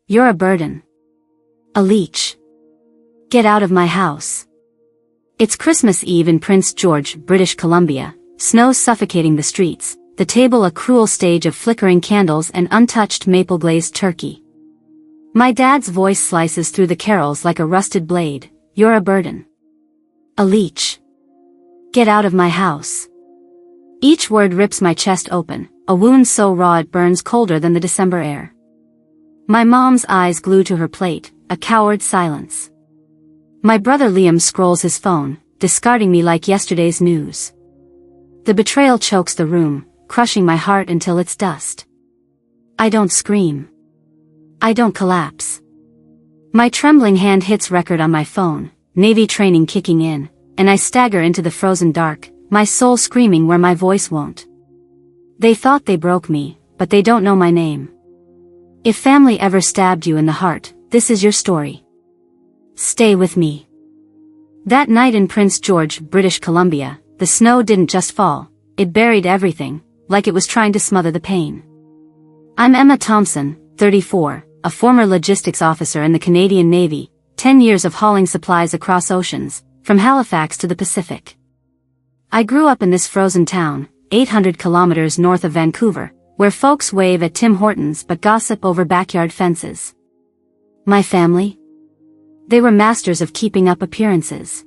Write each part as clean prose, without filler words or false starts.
You're a burden. A leech. Get out of my house. It's Christmas Eve in Prince George, British Columbia, snow suffocating the streets, the table a cruel stage of flickering candles and untouched maple-glazed turkey. My dad's voice slices through the carols like a rusted blade. You're a burden. A leech. Get out of my house. Each word rips my chest open, a wound so raw it burns colder than the December air. My mom's eyes glue to her plate, a coward silence. My brother Liam scrolls his phone, discarding me like yesterday's news. The betrayal chokes the room, crushing my heart until it's dust. I don't scream. I don't collapse. My trembling hand hits record on my phone, Navy training kicking in, and I stagger into the frozen dark, my soul screaming where my voice won't. They thought they broke me, but they don't know my name. If family ever stabbed you in the heart, this is your story. Stay with me. That night in Prince George, British Columbia, the snow didn't just fall, it buried everything, like it was trying to smother the pain. I'm Emma Thompson, 34, a former logistics officer in the Canadian Navy, 10 years of hauling supplies across oceans, from Halifax to the Pacific. I grew up in this frozen town, 800 kilometers north of Vancouver, where folks wave at Tim Hortons but gossip over backyard fences. My family? They were masters of keeping up appearances.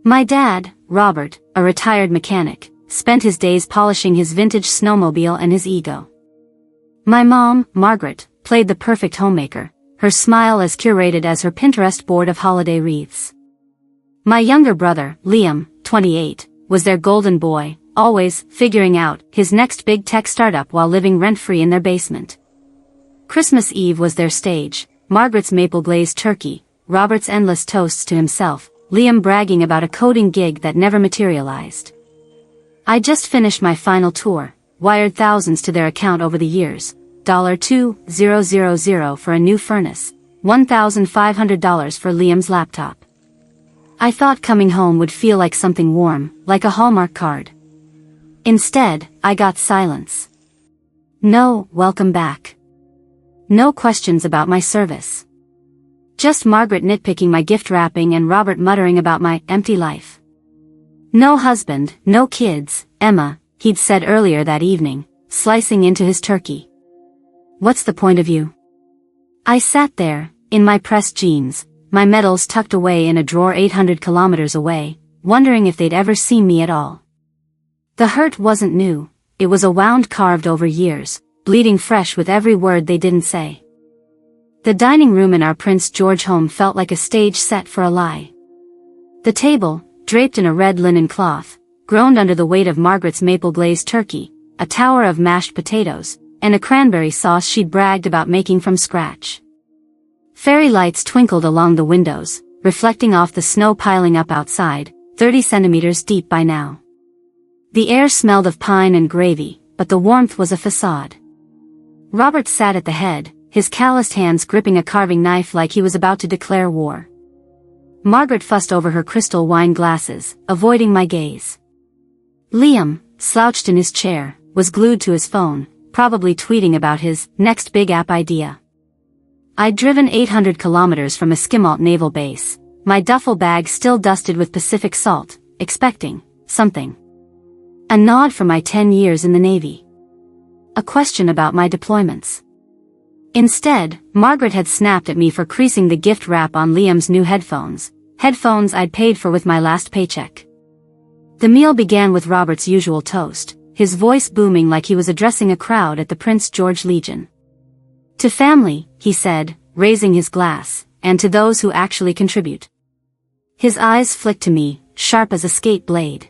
My dad, Robert, a retired mechanic, spent his days polishing his vintage snowmobile and his ego. My mom, Margaret, played the perfect homemaker, her smile as curated as her Pinterest board of holiday wreaths. My younger brother, Liam, 28, was their golden boy, always figuring out his next big tech startup while living rent-free in their basement. Christmas Eve was their stage, Margaret's maple-glazed turkey, Robert's endless toasts to himself, Liam bragging about a coding gig that never materialized. I just finished my final tour, wired thousands to their account over the years, $2,000 for a new furnace, $1,500 for Liam's laptop. I thought coming home would feel like something warm, like a Hallmark card. Instead, I got silence. No, welcome back. No questions about my service. Just Margaret nitpicking my gift wrapping and Robert muttering about my empty life. No husband, no kids, Emma, he'd said earlier that evening, slicing into his turkey. What's the point of you? I sat there, in my pressed jeans, my medals tucked away in a drawer 800 kilometers away, wondering if they'd ever seen me at all. The hurt wasn't new, it was a wound carved over years, bleeding fresh with every word they didn't say. The dining room in our Prince George home felt like a stage set for a lie. The table, draped in a red linen cloth, groaned under the weight of Margaret's maple-glazed turkey, a tower of mashed potatoes, and a cranberry sauce she'd bragged about making from scratch. Fairy lights twinkled along the windows, reflecting off the snow piling up outside, 30 centimeters deep by now. The air smelled of pine and gravy, but the warmth was a facade. Robert sat at the head, his calloused hands gripping a carving knife like he was about to declare war. Margaret fussed over her crystal wine glasses, avoiding my gaze. Liam, slouched in his chair, was glued to his phone, probably tweeting about his next big app idea. I'd driven 800 kilometers from Esquimalt naval base, my duffel bag still dusted with Pacific salt, expecting something. A nod for my 10 years in the Navy. A question about my deployments. Instead, Margaret had snapped at me for creasing the gift wrap on Liam's new headphones I'd paid for with my last paycheck. The meal began with Robert's usual toast, his voice booming like he was addressing a crowd at the Prince George Legion. To family, he said, raising his glass, and to those who actually contribute. His eyes flicked to me, sharp as a skate blade.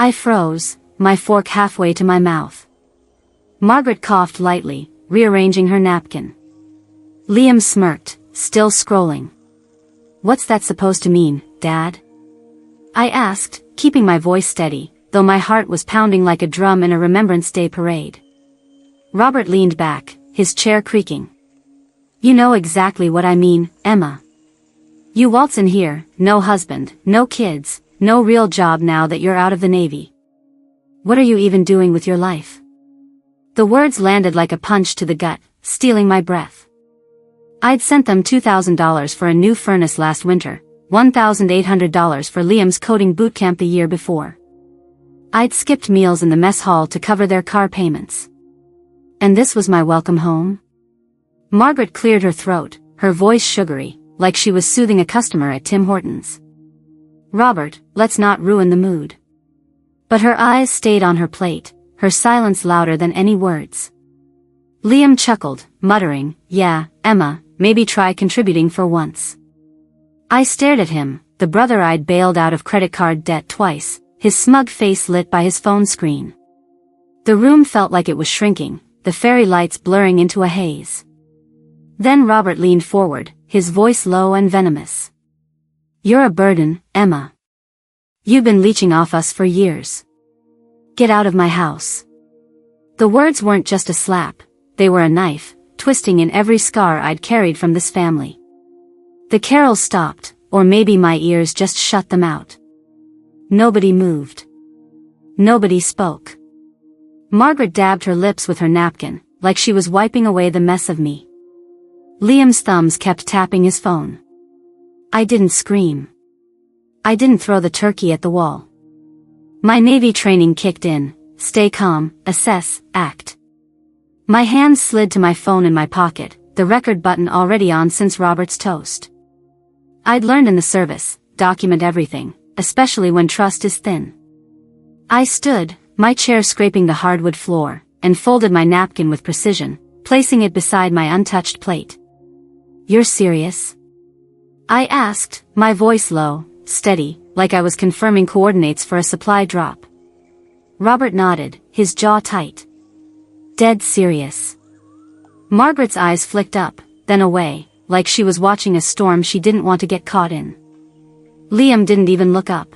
I froze, my fork halfway to my mouth. Margaret coughed lightly, rearranging her napkin. Liam smirked, still scrolling. What's that supposed to mean, Dad? I asked, keeping my voice steady, though my heart was pounding like a drum in a Remembrance Day parade. Robert leaned back, his chair creaking. You know exactly what I mean, Emma. You waltz in here, no husband, no kids, no real job now that you're out of the Navy. What are you even doing with your life? The words landed like a punch to the gut, stealing my breath. I'd sent them $2,000 for a new furnace last winter, $1,800 for Liam's coding bootcamp the year before. I'd skipped meals in the mess hall to cover their car payments. And this was my welcome home? Margaret cleared her throat, her voice sugary, like she was soothing a customer at Tim Hortons. Robert, let's not ruin the mood. But her eyes stayed on her plate, her silence louder than any words. Liam chuckled, muttering, "Yeah, Emma, maybe try contributing for once." I stared at him, the brother I'd bailed out of credit card debt twice, his smug face lit by his phone screen. The room felt like it was shrinking, the fairy lights blurring into a haze. Then Robert leaned forward, his voice low and venomous. "You're a burden, Emma. You've been leeching off us for years. Get out of my house." The words weren't just a slap, they were a knife, twisting in every scar I'd carried from this family. The carols stopped, or maybe my ears just shut them out. Nobody moved. Nobody spoke. Margaret dabbed her lips with her napkin, like she was wiping away the mess of me. Liam's thumbs kept tapping his phone. I didn't scream. I didn't throw the turkey at the wall. My Navy training kicked in: stay calm, assess, act. My hands slid to my phone in my pocket, the record button already on since Robert's toast. I'd learned in the service, document everything, especially when trust is thin. I stood, my chair scraping the hardwood floor, and folded my napkin with precision, placing it beside my untouched plate. "You're serious?" I asked, my voice low, steady, like I was confirming coordinates for a supply drop. Robert nodded, his jaw tight. "Dead serious." Margaret's eyes flicked up, then away, like she was watching a storm she didn't want to get caught in. Liam didn't even look up.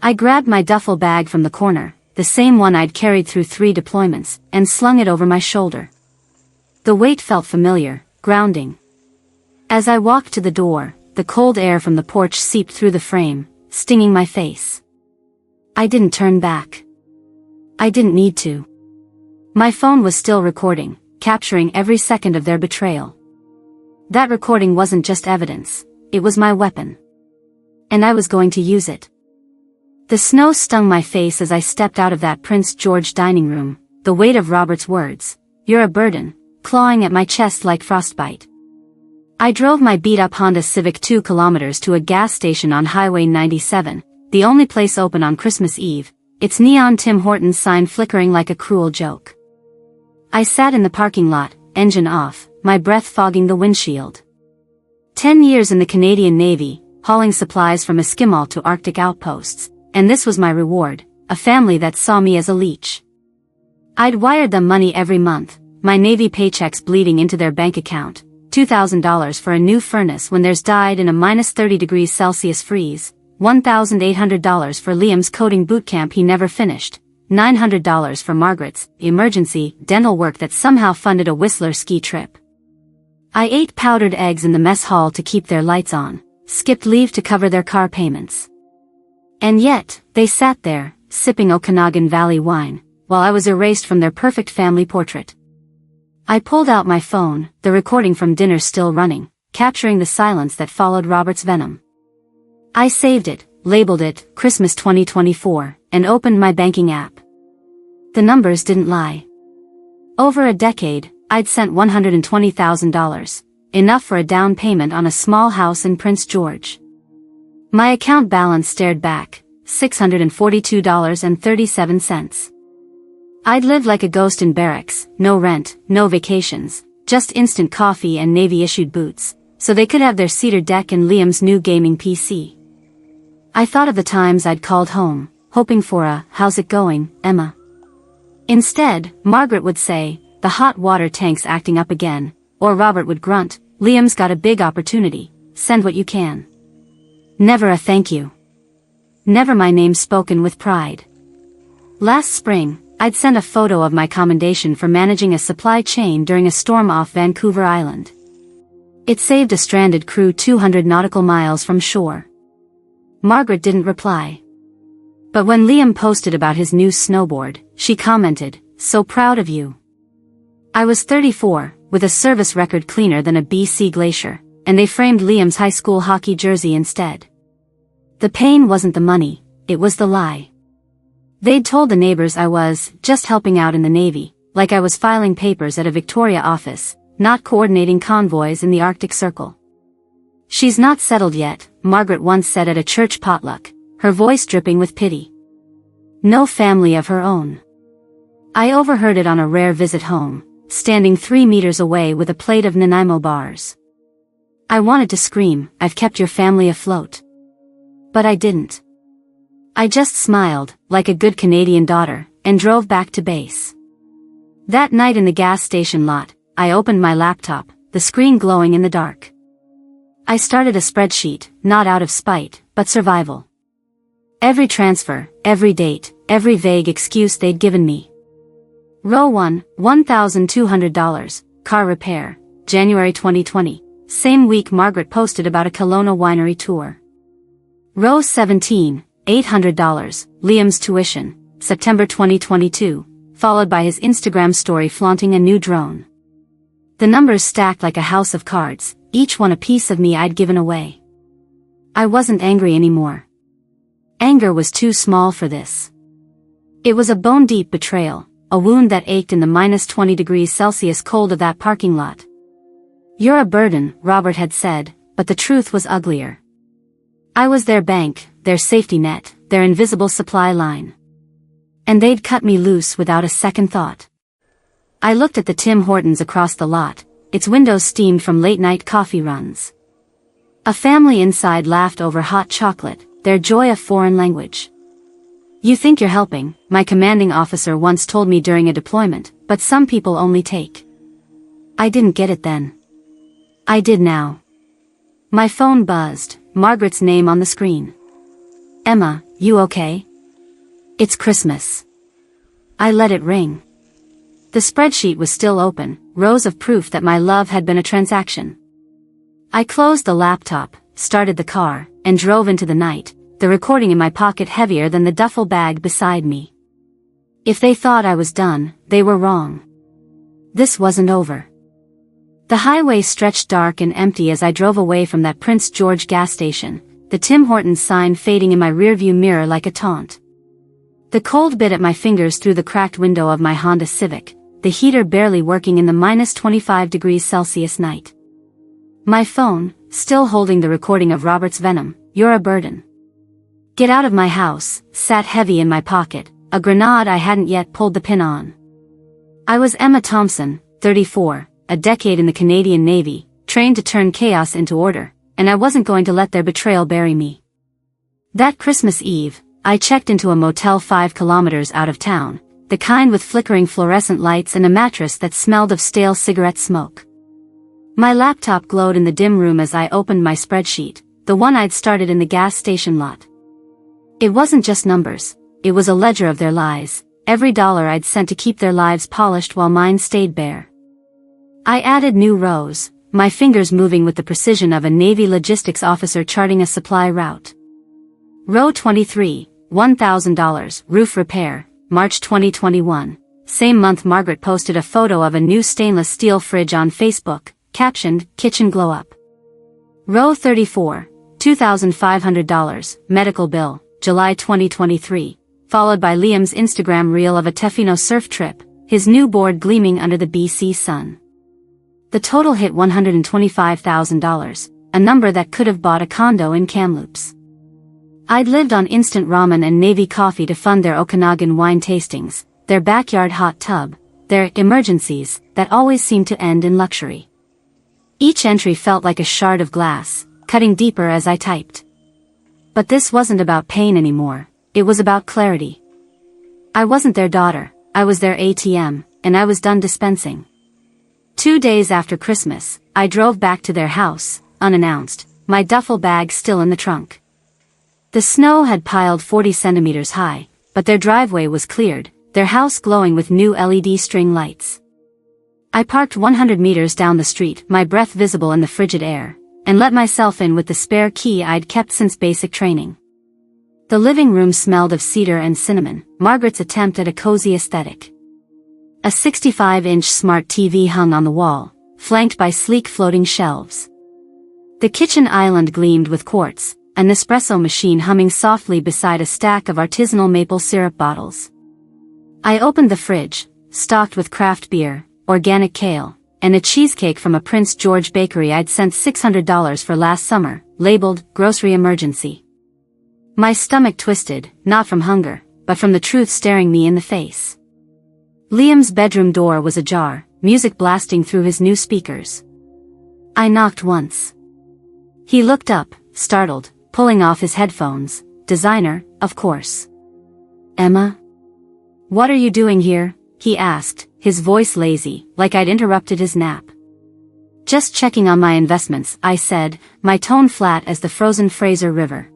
I grabbed my duffel bag from the corner, the same one I'd carried through 3 deployments, and slung it over my shoulder. The weight felt familiar, grounding. As I walked to the door, the cold air from the porch seeped through the frame, stinging my face. I didn't turn back. I didn't need to. My phone was still recording, capturing every second of their betrayal. That recording wasn't just evidence, it was my weapon. And I was going to use it. The snow stung my face as I stepped out of that Prince George dining room, the weight of Robert's words, "You're a burden," clawing at my chest like frostbite. I drove my beat-up Honda Civic 2 kilometers to a gas station on Highway 97, the only place open on Christmas Eve, its neon Tim Hortons sign flickering like a cruel joke. I sat in the parking lot, engine off, my breath fogging the windshield. 10 years in the Canadian Navy, hauling supplies from Eskimo to Arctic outposts, and this was my reward, a family that saw me as a leech. I'd wired them money every month, my Navy paychecks bleeding into their bank account, $2,000 for a new furnace when theirs died in a minus 30 degrees Celsius freeze, $1,800 for Liam's coding bootcamp he never finished, $900 for Margaret's emergency dental work that somehow funded a Whistler ski trip. I ate powdered eggs in the mess hall to keep their lights on, skipped leave to cover their car payments. And yet, they sat there, sipping Okanagan Valley wine, while I was erased from their perfect family portrait. I pulled out my phone, the recording from dinner still running, capturing the silence that followed Robert's venom. I saved it, labeled it Christmas 2024, and opened my banking app. The numbers didn't lie. Over a decade, I'd sent $120,000, enough for a down payment on a small house in Prince George. My account balance stared back, $642.37. I'd lived like a ghost in barracks, no rent, no vacations, just instant coffee and Navy-issued boots, so they could have their cedar deck and Liam's new gaming PC. I thought of the times I'd called home, hoping for a, "How's it going, Emma?" Instead, Margaret would say, "The hot water tank's acting up again," or Robert would grunt, "Liam's got a big opportunity, send what you can." Never a thank you. Never my name spoken with pride. Last spring, I'd sent a photo of my commendation for managing a supply chain during a storm off Vancouver Island. It saved a stranded crew 200 nautical miles from shore. Margaret didn't reply. But when Liam posted about his new snowboard, she commented, "So proud of you." I was 34, with a service record cleaner than a BC glacier, and they framed Liam's high school hockey jersey instead. The pain wasn't the money, it was the lie. They'd told the neighbors I was just helping out in the Navy, like I was filing papers at a Victoria office, not coordinating convoys in the Arctic Circle. "She's not settled yet," Margaret once said at a church potluck, her voice dripping with pity. No family of her own. I overheard it on a rare visit home, standing 3 meters away with a plate of Nanaimo bars. I wanted to scream, "I've kept your family afloat." But I didn't. I just smiled, like a good Canadian daughter, and drove back to base. That night in the gas station lot, I opened my laptop, the screen glowing in the dark. I started a spreadsheet, not out of spite, but survival. Every transfer, every date, every vague excuse they'd given me. Row 1, $1,200, car repair, January 2020, same week Margaret posted about a Kelowna winery tour. Row 17, $800, Liam's tuition, September 2022, followed by his Instagram story flaunting a new drone. The numbers stacked like a house of cards, each one a piece of me I'd given away. I wasn't angry anymore. Anger was too small for this. It was a bone-deep betrayal, a wound that ached in the -20°C cold of that parking lot. "You're a burden," Robert had said, but the truth was uglier. I was their bank, their safety net, their invisible supply line. And they'd cut me loose without a second thought. I looked at the Tim Hortons across the lot, its windows steamed from late-night coffee runs. A family inside laughed over hot chocolate, their joy a foreign language. "You think you're helping," my commanding officer once told me during a deployment, "but some people only take." I didn't get it then. I did now. My phone buzzed, Margaret's name on the screen. "Emma, you okay? It's Christmas." I let it ring. The spreadsheet was still open, rows of proof that my love had been a transaction. I closed the laptop, started the car, and drove into the night, the recording in my pocket heavier than the duffel bag beside me. If they thought I was done, they were wrong. This wasn't over. The highway stretched dark and empty as I drove away from that Prince George gas station, the Tim Hortons sign fading in my rearview mirror like a taunt. The cold bit at my fingers through the cracked window of my Honda Civic, the heater barely working in the -25°C night. My phone, still holding the recording of Robert's venom, "You're a burden. Get out of my house," sat heavy in my pocket, a grenade I hadn't yet pulled the pin on. I was Emma Thompson, 34, a decade in the Canadian Navy, trained to turn chaos into order, and I wasn't going to let their betrayal bury me. That Christmas Eve, I checked into a motel 5 kilometers out of town, the kind with flickering fluorescent lights and a mattress that smelled of stale cigarette smoke. My laptop glowed in the dim room as I opened my spreadsheet, the one I'd started in the gas station lot. It wasn't just numbers, it was a ledger of their lies, every dollar I'd sent to keep their lives polished while mine stayed bare. I added new rows, my fingers moving with the precision of a Navy logistics officer charting a supply route. Row 23, $1,000, roof repair, March 2021. Same month Margaret posted a photo of a new stainless steel fridge on Facebook, captioned, "Kitchen Glow Up." Row 34, $2,500, medical bill, July 2023, followed by Liam's Instagram reel of a Tefino surf trip, his new board gleaming under the BC sun. The total hit $125,000, a number that could have bought a condo in Kamloops. I'd lived on instant ramen and Navy coffee to fund their Okanagan wine tastings, their backyard hot tub, their emergencies that always seemed to end in luxury. Each entry felt like a shard of glass, cutting deeper as I typed. But this wasn't about pain anymore, it was about clarity. I wasn't their daughter, I was their ATM, and I was done dispensing. 2 days after Christmas, I drove back to their house, unannounced, my duffel bag still in the trunk. The snow had piled 40 centimeters high, but their driveway was cleared, their house glowing with new LED string lights. I parked 100 meters down the street, my breath visible in the frigid air, and let myself in with the spare key I'd kept since basic training. The living room smelled of cedar and cinnamon, Margaret's attempt at a cozy aesthetic. A 65-inch smart TV hung on the wall, flanked by sleek floating shelves. The kitchen island gleamed with quartz, a Nespresso machine humming softly beside a stack of artisanal maple syrup bottles. I opened the fridge, stocked with craft beer, organic kale, and a cheesecake from a Prince George bakery I'd sent $600 for last summer, labeled grocery emergency. My stomach twisted, not from hunger, but from the truth staring me in the face. Liam's bedroom door was ajar, music blasting through his new speakers. I knocked once. He looked up, startled, pulling off his headphones. Designer, of course. Emma? What are you doing here? He asked, his voice lazy, like I'd interrupted his nap. Just checking on my investments, I said, my tone flat as the frozen Fraser River.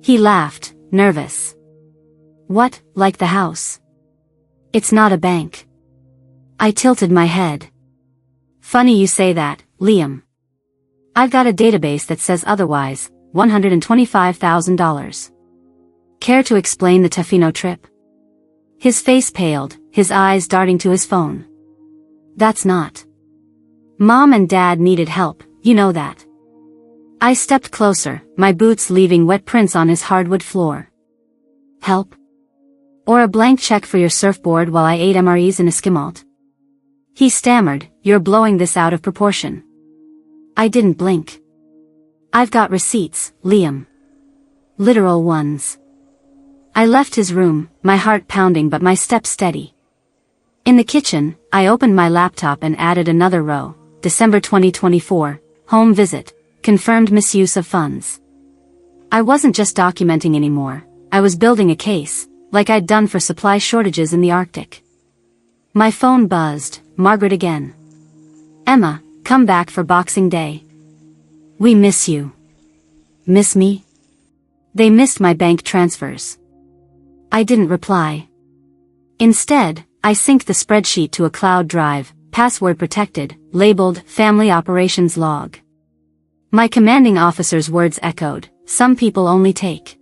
He laughed, nervous. What, like the house? It's not a bank. I tilted my head. Funny you say that, Liam. I've got a database that says otherwise, $125,000. Care to explain the Tofino trip? His face paled, his eyes darting to his phone. That's not. Mom and Dad needed help, you know that. I stepped closer, my boots leaving wet prints on his hardwood floor. Help? Or a blank check for your surfboard while I ate MREs in Esquimalt? He stammered, you're blowing this out of proportion. I didn't blink. I've got receipts, Liam. Literal ones. I left his room, my heart pounding but my steps steady. In the kitchen, I opened my laptop and added another row. December 2024, home visit, confirmed misuse of funds. I wasn't just documenting anymore, I was building a case, like I'd done for supply shortages in the Arctic. My phone buzzed, Margaret again. Emma, come back for Boxing Day. We miss you. Miss me? They missed my bank transfers. I didn't reply. Instead, I synced the spreadsheet to a cloud drive, password protected, labeled Family Operations Log. My commanding officer's words echoed, some people only take.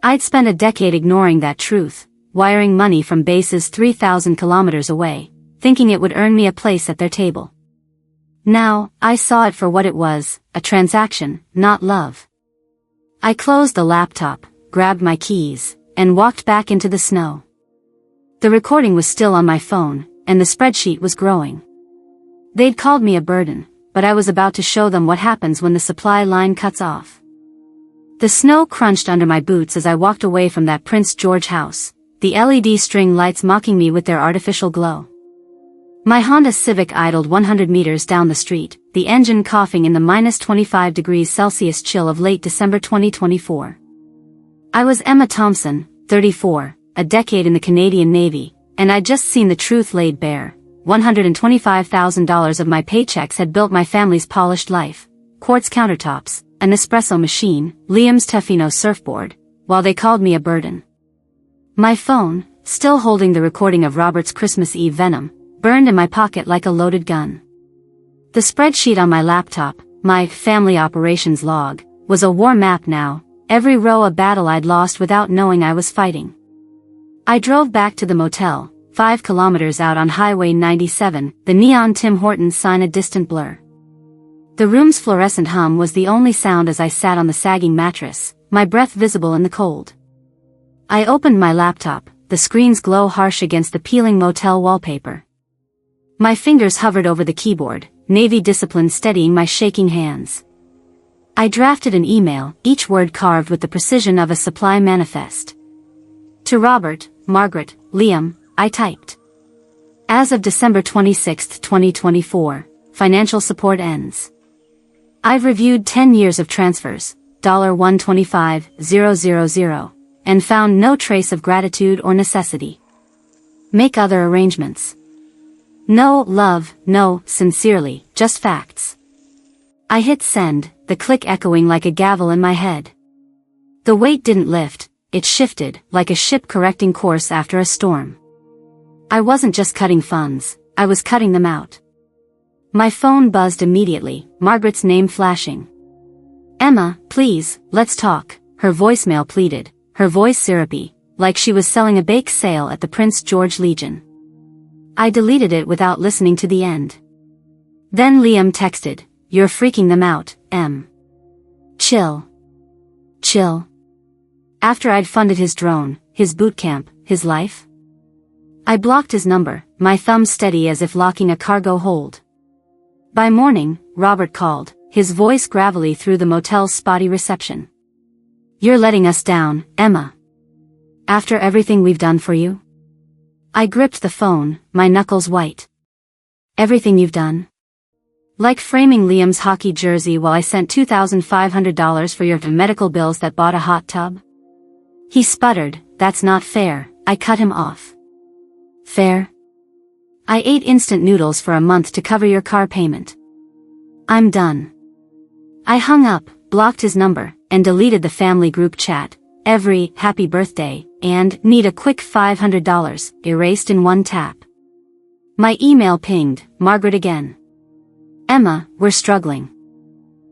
I'd spent a decade ignoring that truth, wiring money from bases 3,000 kilometers away, thinking it would earn me a place at their table. Now, I saw it for what it was, a transaction, not love. I closed the laptop, grabbed my keys, and walked back into the snow. The recording was still on my phone, and the spreadsheet was growing. They'd called me a burden, but I was about to show them what happens when the supply line cuts off. The snow crunched under my boots as I walked away from that Prince George house, the LED string lights mocking me with their artificial glow. My Honda Civic idled 100 meters down the street, the engine coughing in the minus 25 degrees Celsius chill of late December 2024. I was Emma Thompson, 34, a decade in the Canadian Navy, and I'd just seen the truth laid bare. $125,000 of my paychecks had built my family's polished life. Quartz countertops, an espresso machine, Liam's Tofino surfboard, while they called me a burden. My phone, still holding the recording of Robert's Christmas Eve venom, burned in my pocket like a loaded gun. The spreadsheet on my laptop, my family operations log, was a war map now, every row a battle I'd lost without knowing I was fighting. I drove back to the motel, 5 kilometers out on Highway 97, the neon Tim Hortons sign a distant blur. The room's fluorescent hum was the only sound as I sat on the sagging mattress, my breath visible in the cold. I opened my laptop, the screen's glow harsh against the peeling motel wallpaper. My fingers hovered over the keyboard, Navy discipline steadying my shaking hands. I drafted an email, each word carved with the precision of a supply manifest. To Robert, Margaret, Liam, I typed. As of December 26, 2024, financial support ends. I've reviewed 10 years of transfers, $125,000, and found no trace of gratitude or necessity. Make other arrangements. No love, no, sincerely, just facts. I hit send, the click echoing like a gavel in my head. The weight didn't lift, it shifted, like a ship correcting course after a storm. I wasn't just cutting funds, I was cutting them out. My phone buzzed immediately, Margaret's name flashing. Emma, please, let's talk, her voicemail pleaded, her voice syrupy, like she was selling a bake sale at the Prince George Legion. I deleted it without listening to the end. Then Liam texted, "You're freaking them out, Em. Chill. Chill." After I'd funded his drone, his boot camp, his life. I blocked his number, my thumb steady as if locking a cargo hold. By morning, Robert called, his voice gravelly through the motel's spotty reception. "You're letting us down, Emma. After everything we've done for you?" I gripped the phone, my knuckles white. "Everything you've done?" Like framing Liam's hockey jersey while I sent $2,500 for your medical bills that bought a hot tub? He sputtered, "That's not fair." I cut him off. "Fair? I ate instant noodles for a month to cover your car payment. I'm done." I hung up, blocked his number, and deleted the family group chat. Every "happy birthday" and "need a quick $500" erased in one tap. My email pinged, "Margaret again. Emma, we're struggling.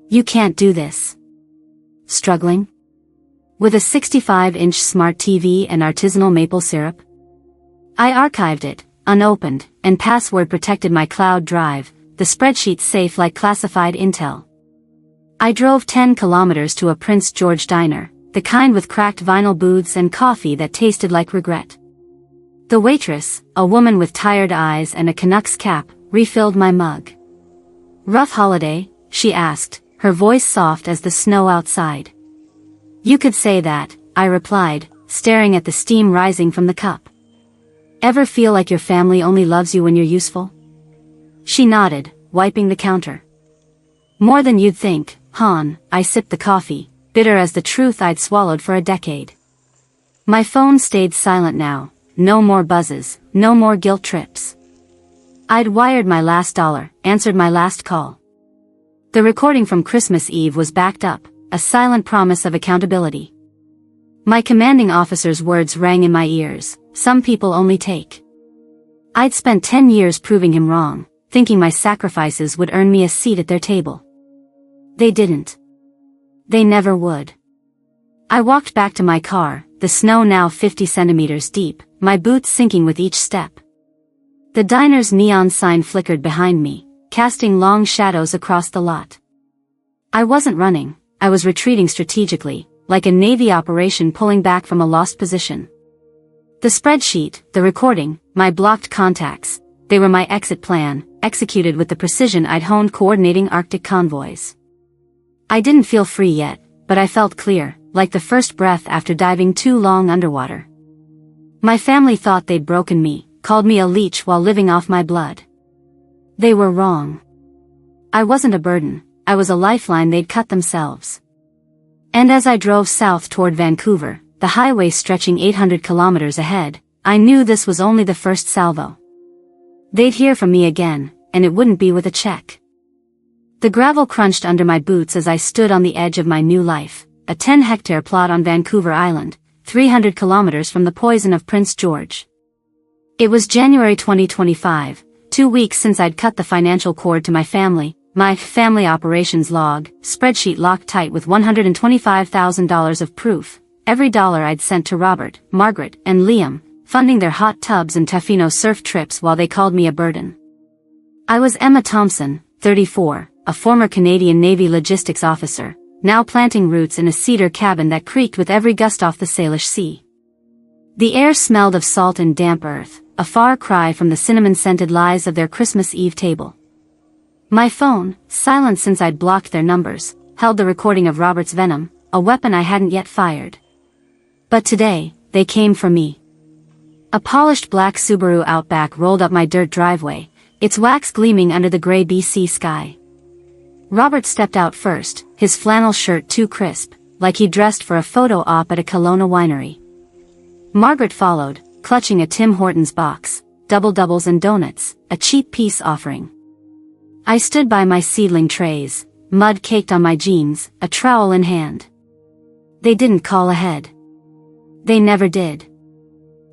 You can't do this." Struggling? With a 65-inch smart TV and artisanal maple syrup? I archived it, unopened, and password-protected my cloud drive, the spreadsheet safe like classified intel. I drove 10 kilometers to a Prince George diner, the kind with cracked vinyl booths and coffee that tasted like regret. The waitress, a woman with tired eyes and a Canucks cap, refilled my mug. "Rough holiday?" she asked, her voice soft as the snow outside. "You could say that," I replied, staring at the steam rising from the cup. "Ever feel like your family only loves you when you're useful?" She nodded, wiping the counter. "More than you'd think, hon." I sipped the coffee, bitter as the truth I'd swallowed for a decade. My phone stayed silent now, no more buzzes, no more guilt trips. I'd wired my last dollar, answered my last call. The recording from Christmas Eve was backed up, a silent promise of accountability. My commanding officer's words rang in my ears, "Some people only take." I'd spent 10 years proving him wrong, thinking my sacrifices would earn me a seat at their table. They didn't. They never would. I walked back to my car, the snow now 50 centimeters deep, my boots sinking with each step. The diner's neon sign flickered behind me, casting long shadows across the lot. I wasn't running, I was retreating strategically, like a Navy operation pulling back from a lost position. The spreadsheet, the recording, my blocked contacts, they were my exit plan, executed with the precision I'd honed coordinating Arctic convoys. I didn't feel free yet, but I felt clear, like the first breath after diving too long underwater. My family thought they'd broken me, called me a leech while living off my blood. They were wrong. I wasn't a burden, I was a lifeline they'd cut themselves. And as I drove south toward Vancouver, the highway stretching 800 kilometers ahead, I knew this was only the first salvo. They'd hear from me again, and it wouldn't be with a check. The gravel crunched under my boots as I stood on the edge of my new life, a 10-hectare plot on Vancouver Island, 300 kilometers from the poison of Prince George. It was January 2025, 2 weeks since I'd cut the financial cord to my family operations log, spreadsheet locked tight with $125,000 of proof, every dollar I'd sent to Robert, Margaret, and Liam, funding their hot tubs and Tofino surf trips while they called me a burden. I was Emma Thompson, 34, a former Canadian Navy logistics officer, now planting roots in a cedar cabin that creaked with every gust off the Salish Sea. The air smelled of salt and damp earth, a far cry from the cinnamon-scented lies of their Christmas Eve table. My phone, silent since I'd blocked their numbers, held the recording of Robert's venom, a weapon I hadn't yet fired. But today, they came for me. A polished black Subaru Outback rolled up my dirt driveway, its wax gleaming under the gray BC sky. Robert stepped out first, his flannel shirt too crisp, like he dressed for a photo op at a Kelowna winery. Margaret followed, clutching a Tim Hortons box, double-doubles and donuts, a cheap peace offering. I stood by my seedling trays, mud caked on my jeans, a trowel in hand. They didn't call ahead. They never did.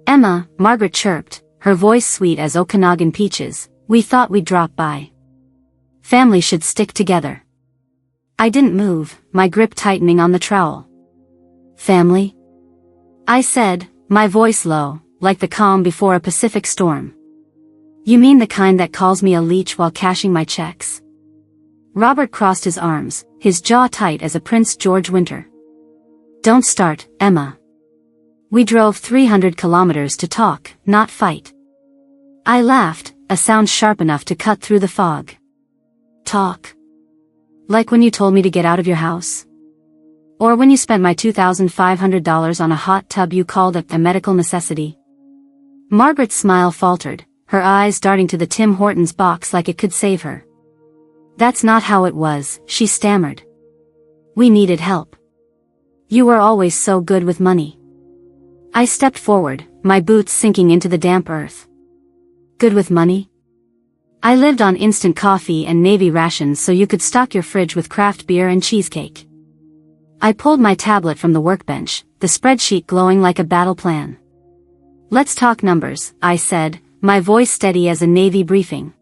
"Emma," Margaret chirped, her voice sweet as Okanagan peaches, "we thought we'd drop by. Family should stick together." I didn't move, my grip tightening on the trowel. "Family?" I said, my voice low, like the calm before a Pacific storm. You mean the kind that calls me a leech while cashing my checks? Robert crossed his arms, his jaw tight as a Prince George winter. Don't start, Emma. We drove 300 kilometers to talk, not fight. I laughed, a sound sharp enough to cut through the fog. Talk? Like when you told me to get out of your house? Or when you spent my $2,500 on a hot tub you called a medical necessity? Margaret's smile faltered, her eyes darting to the Tim Hortons box like it could save her. That's not how it was, she stammered. We needed help. You were always so good with money. I stepped forward, my boots sinking into the damp earth. Good with money? I lived on instant coffee and Navy rations so you could stock your fridge with craft beer and cheesecake. I pulled my tablet from the workbench, the spreadsheet glowing like a battle plan. Let's talk numbers, I said, my voice steady as a Navy briefing.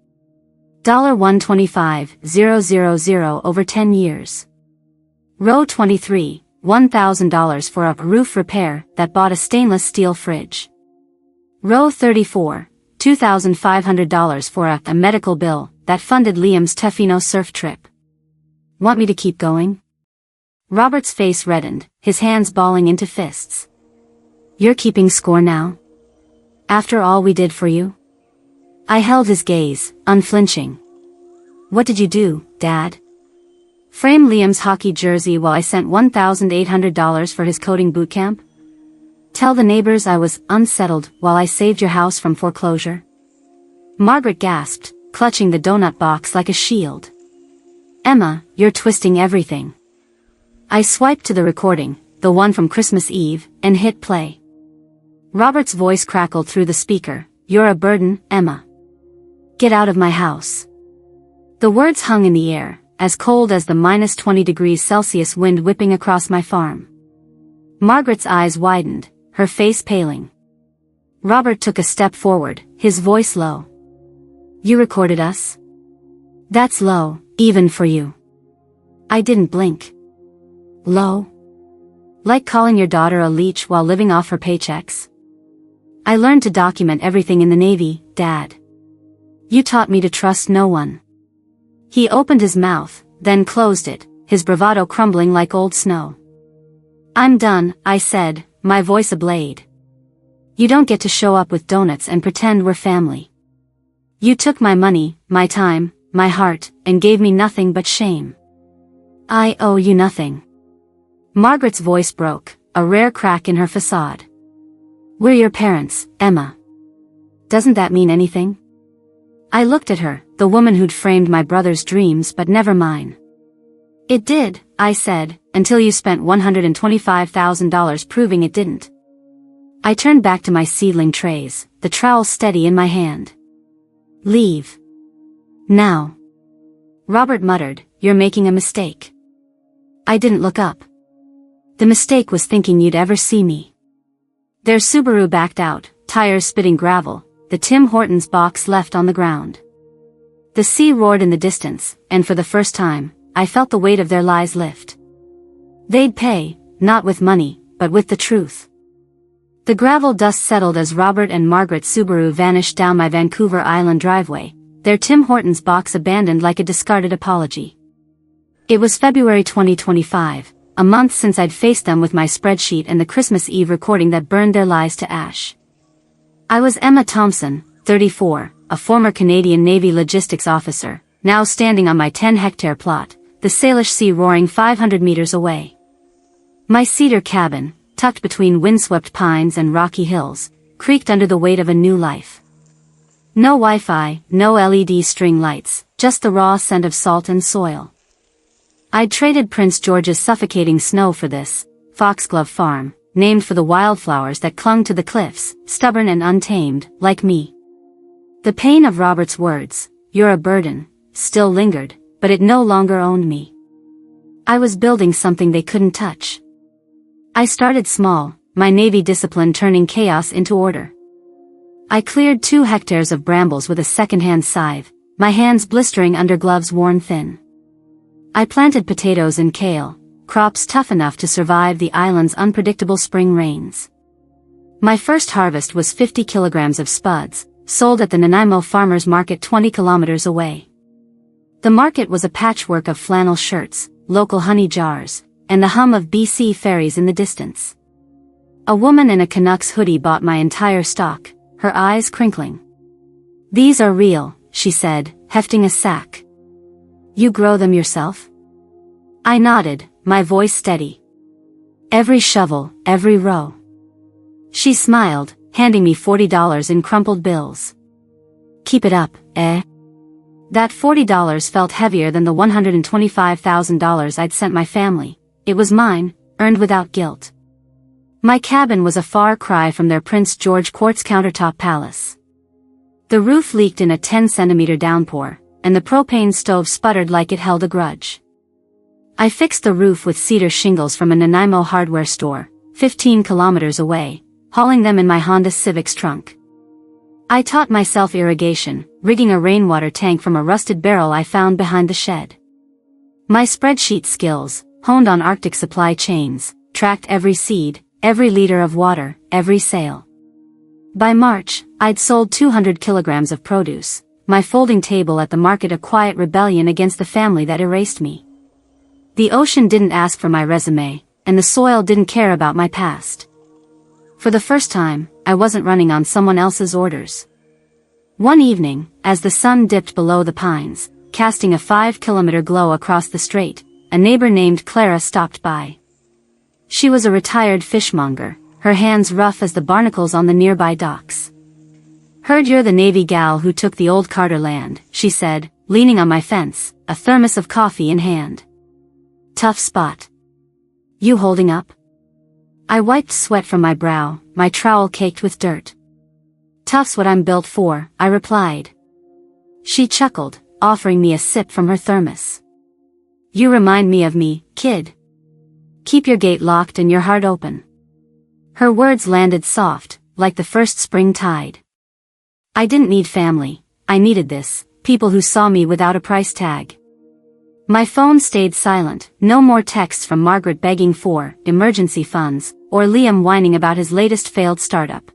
$125,000 over 10 years. Row 23, $1,000 for a roof repair that bought a stainless steel fridge. Row 34, $2,500 for a medical bill that funded Liam's Tefino surf trip. Want me to keep going? Robert's face reddened, his hands balling into fists. You're keeping score now? After all we did for you? I held his gaze, unflinching. What did you do, Dad? Frame Liam's hockey jersey while I sent $1,800 for his coding boot camp? Tell the neighbors I was unsettled while I saved your house from foreclosure? Margaret gasped, clutching the donut box like a shield. Emma, you're twisting everything. I swiped to the recording, the one from Christmas Eve, and hit play. Robert's voice crackled through the speaker. You're a burden, Emma. Get out of my house. The words hung in the air, as cold as the -20 degrees Celsius wind whipping across my farm. Margaret's eyes widened, her face paling. Robert took a step forward, his voice low. You recorded us? That's low, even for you. I didn't blink. Low? Like calling your daughter a leech while living off her paychecks? I learned to document everything in the Navy, Dad. You taught me to trust no one. He opened his mouth, then closed it, his bravado crumbling like old snow. I'm done, I said, my voice ablade. You don't get to show up with donuts and pretend we're family. You took my money, my time, my heart, and gave me nothing but shame. I owe you nothing. Margaret's voice broke, a rare crack in her facade. We're your parents, Emma. Doesn't that mean anything? I looked at her, the woman who'd framed my brother's dreams but never mine. It did, I said, until you spent $125,000 proving it didn't. I turned back to my seedling trays, the trowel steady in my hand. Leave. Now. Robert muttered, you're making a mistake. I didn't look up. The mistake was thinking you'd ever see me. Their Subaru backed out, tires spitting gravel, the Tim Hortons box left on the ground. The sea roared in the distance, and for the first time, I felt the weight of their lies lift. They'd pay, not with money, but with the truth. The gravel dust settled as Robert and Margaret's Subaru vanished down my Vancouver Island driveway, their Tim Hortons box abandoned like a discarded apology. It was February 2025, a month since I'd faced them with my spreadsheet and the Christmas Eve recording that burned their lies to ash. I was Emma Thompson, 34, a former Canadian Navy logistics officer, now standing on my 10-hectare plot, the Salish Sea roaring 500 meters away. My cedar cabin, tucked between windswept pines and rocky hills, creaked under the weight of a new life. No Wi-Fi, no LED string lights, just the raw scent of salt and soil. I'd traded Prince George's suffocating snow for this, Foxglove Farm, named for the wildflowers that clung to the cliffs, stubborn and untamed, like me. The pain of Robert's words, you're a burden, still lingered, but it no longer owned me. I was building something they couldn't touch. I started small, my Navy discipline turning chaos into order. I cleared 2 hectares of brambles with a second-hand scythe, my hands blistering under gloves worn thin. I planted potatoes and kale, crops tough enough to survive the island's unpredictable spring rains. My first harvest was 50 kilograms of spuds, sold at the Nanaimo Farmers Market 20 kilometers away. The market was a patchwork of flannel shirts, local honey jars, and the hum of BC ferries in the distance. A woman in a Canucks hoodie bought my entire stock, her eyes crinkling. "These are real," she said, hefting a sack. "You grow them yourself?" I nodded, my voice steady. "Every shovel, every row." She smiled, handing me $40 in crumpled bills. "Keep it up, eh?" That $40 felt heavier than the $125,000 I'd sent my family. It was mine, earned without guilt. My cabin was a far cry from their Prince George quartz countertop palace. The roof leaked in a 10-centimeter downpour, and the propane stove sputtered like it held a grudge. I fixed the roof with cedar shingles from a Nanaimo hardware store, 15 kilometers away, hauling them in my Honda Civic's trunk. I taught myself irrigation, rigging a rainwater tank from a rusted barrel I found behind the shed. My spreadsheet skills, honed on Arctic supply chains, tracked every seed, every liter of water, every sale. By March, I'd sold 200 kilograms of produce, my folding table at the market a quiet rebellion against the family that erased me. The ocean didn't ask for my resume, and the soil didn't care about my past. For the first time, I wasn't running on someone else's orders. One evening, as the sun dipped below the pines, casting a 5-kilometer glow across the strait, a neighbor named Clara stopped by. She was a retired fishmonger, her hands rough as the barnacles on the nearby docks. "Heard you're the Navy gal who took the old Carter land," she said, leaning on my fence, a thermos of coffee in hand. "Tough spot. You holding up?" I wiped sweat from my brow, my trowel caked with dirt. "Tough's what I'm built for," I replied. She chuckled, offering me a sip from her thermos. "You remind me of me, kid. Keep your gate locked and your heart open." Her words landed soft, like the first spring tide. I didn't need family, I needed this, people who saw me without a price tag. My phone stayed silent, no more texts from Margaret begging for emergency funds, or Liam whining about his latest failed startup.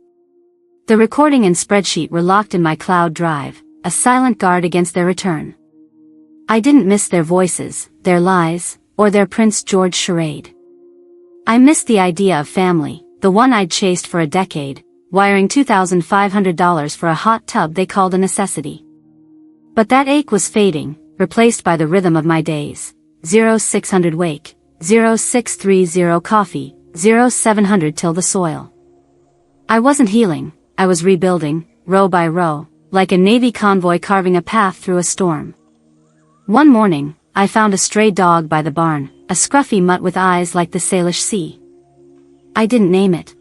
The recording and spreadsheet were locked in my cloud drive, a silent guard against their return. I didn't miss their voices, their lies, or their Prince George charade. I missed the idea of family, the one I'd chased for a decade, wiring $2,500 for a hot tub they called a necessity. But that ache was fading, replaced by the rhythm of my days. 0600 wake, 0630 coffee, 0700 till the soil. I wasn't healing, I was rebuilding, row by row, like a Navy convoy carving a path through a storm. One morning, I found a stray dog by the barn, a scruffy mutt with eyes like the Salish Sea. I didn't name it.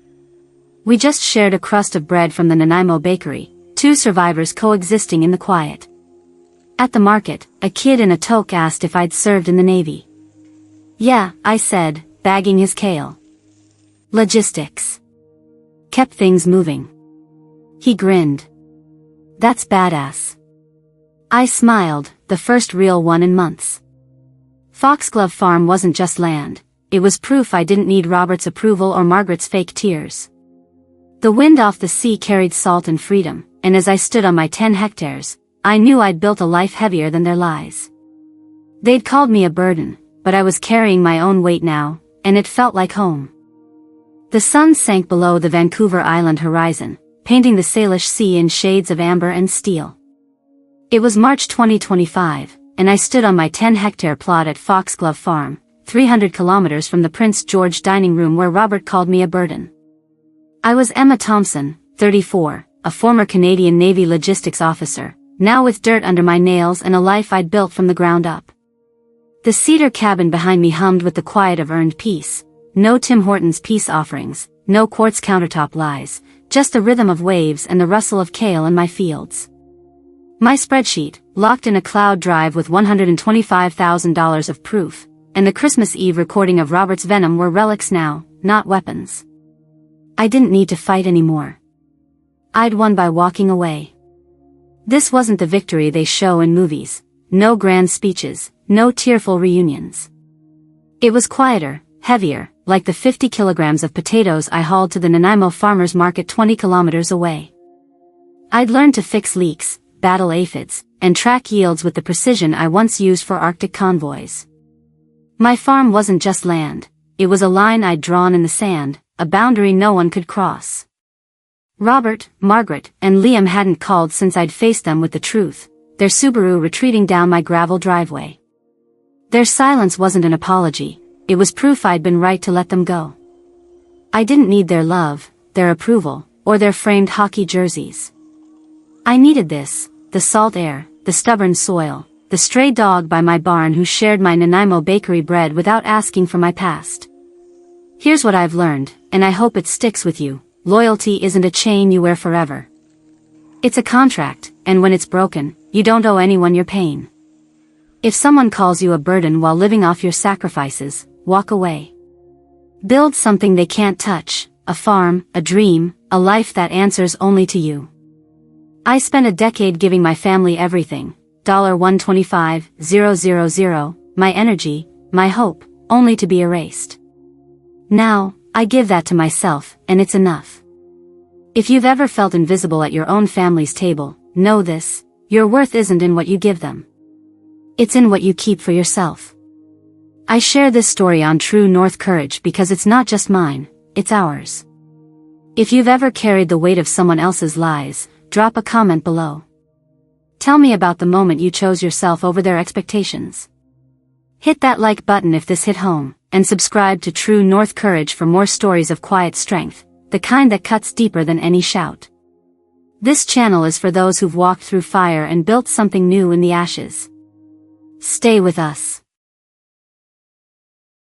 We just shared a crust of bread from the Nanaimo bakery, two survivors coexisting in the quiet. At the market, a kid in a toque asked if I'd served in the Navy. "Yeah," I said, bagging his kale. "Logistics. Kept things moving." He grinned. "That's badass." I smiled, the first real one in months. Foxglove Farm wasn't just land, it was proof I didn't need Robert's approval or Margaret's fake tears. The wind off the sea carried salt and freedom, and as I stood on my 10 hectares, I knew I'd built a life heavier than their lies. They'd called me a burden, but I was carrying my own weight now, and it felt like home. The sun sank below the Vancouver Island horizon, painting the Salish Sea in shades of amber and steel. It was March 2025, and I stood on my 10-hectare plot at Foxglove Farm, 300 kilometers from the Prince George dining room where Robert called me a burden. I was Emma Thompson, 34, a former Canadian Navy logistics officer, now with dirt under my nails and a life I'd built from the ground up. The cedar cabin behind me hummed with the quiet of earned peace, no Tim Hortons peace offerings, no quartz countertop lies, just the rhythm of waves and the rustle of kale in my fields. My spreadsheet, locked in a cloud drive with $125,000 of proof, and the Christmas Eve recording of Robert's venom were relics now, not weapons. I didn't need to fight anymore. I'd won by walking away. This wasn't the victory they show in movies, no grand speeches, no tearful reunions. It was quieter, heavier, like the 50 kilograms of potatoes I hauled to the Nanaimo Farmers Market 20 kilometers away. I'd learned to fix leaks, battle aphids, and track yields with the precision I once used for Arctic convoys. My farm wasn't just land, it was a line I'd drawn in the sand, a boundary no one could cross. Robert, Margaret, and Liam hadn't called since I'd faced them with the truth, their Subaru retreating down my gravel driveway. Their silence wasn't an apology, it was proof I'd been right to let them go. I didn't need their love, their approval, or their framed hockey jerseys. I needed this, the salt air, the stubborn soil, the stray dog by my barn who shared my Nanaimo bakery bread without asking for my past. Here's what I've learned, and I hope it sticks with you: loyalty isn't a chain you wear forever. It's a contract, and when it's broken, you don't owe anyone your pain. If someone calls you a burden while living off your sacrifices, walk away. Build something they can't touch, a farm, a dream, a life that answers only to you. I spent a decade giving my family everything, $125,000, my energy, my hope, only to be erased. Now, I give that to myself, and it's enough. If you've ever felt invisible at your own family's table, know this: your worth isn't in what you give them. It's in what you keep for yourself. I share this story on True North Courage because it's not just mine, it's ours. If you've ever carried the weight of someone else's lies, drop a comment below. Tell me about the moment you chose yourself over their expectations. Hit that like button if this hit home, and subscribe to True North Courage for more stories of quiet strength, the kind that cuts deeper than any shout. This channel is for those who've walked through fire and built something new in the ashes. Stay with us.